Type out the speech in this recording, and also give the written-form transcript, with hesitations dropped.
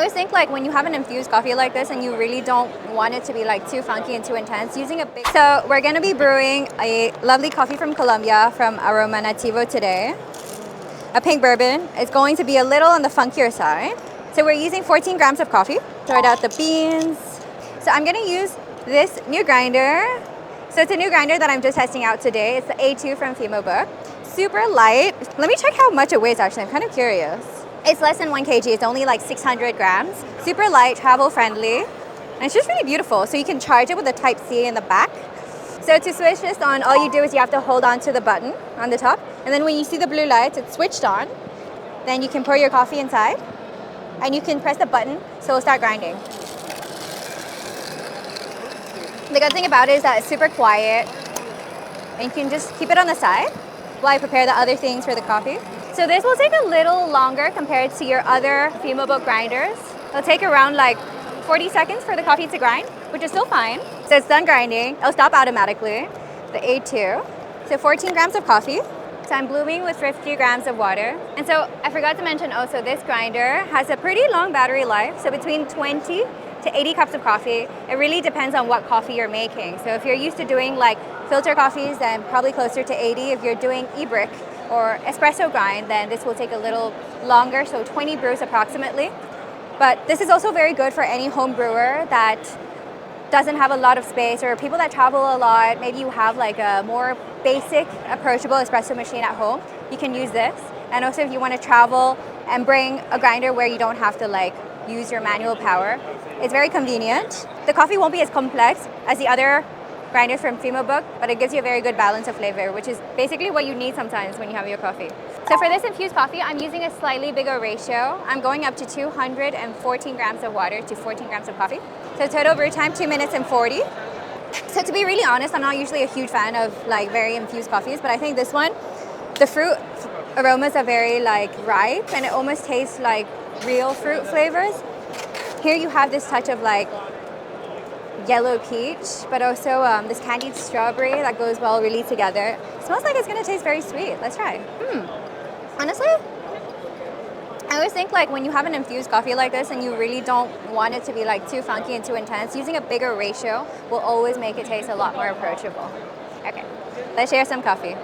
always think like when you have an infused coffee like this and you really don't want it to be like too funky and too intense, using a big... So we're gonna be brewing a lovely coffee from Colombia from Aroma Nativo today. A pink bourbon. It's going to be a little on the funkier side. So we're using 14 grams of coffee. Tried out the beans. So I'm gonna use this new grinder. So it's a new grinder that I'm just testing out today. It's the A2 from Femobook. Super light. Let me check how much it weighs actually, I'm kind of curious. It's less than 1 kg, it's only like 600 grams. Super light, travel friendly. And it's just really beautiful. So you can charge it with a Type-C in the back. So to switch this on, all you do is you have to hold on to the button on the top. And then when you see the blue lights, it's switched on. Then you can pour your coffee inside. And you can press the button, so it'll start grinding. The good thing about it is that it's super quiet. And you can just keep it on the side while I prepare the other things for the coffee. So this will take a little longer compared to your other Femobook grinders. It'll take around like 40 seconds for the coffee to grind, which is still fine. So it's done grinding. It'll stop automatically, the A2. So 14 grams of coffee. So I'm brewing with 50 grams of water. And so I forgot to mention also this grinder has a pretty long battery life. So between 20 to 80 cups of coffee. It really depends on what coffee you're making. So if you're used to doing like filter coffees, then probably closer to 80. If you're doing e-brick or espresso grind, then this will take a little longer, so 20 brews approximately. But this is also very good for any home brewer that doesn't have a lot of space, or people that travel a lot. Maybe you have like a more basic, approachable espresso machine at home. You can use this. And also if you want to travel and bring a grinder where you don't have to like use your manual power, it's very convenient. The coffee won't be as complex as the other grinders from Femobook, but it gives you a very good balance of flavor, which is basically what you need sometimes when you have your coffee. So for this infused coffee, I'm using a slightly bigger ratio. I'm going up to 214 grams of water to 14 grams of coffee. So total brew time, 2 minutes and 40. So to be really honest, I'm not usually a huge fan of like very infused coffees, but I think this one, the fruit aromas are very like ripe and it almost tastes like real fruit flavors. Here you have this touch of like yellow peach, but also this candied strawberry that goes well really together. It smells like it's gonna taste very sweet. Let's try. Honestly, I always think like when you have an infused coffee like this and you really don't want it to be like too funky and too intense, using a bigger ratio will always make it taste a lot more approachable. Okay, let's share some coffee.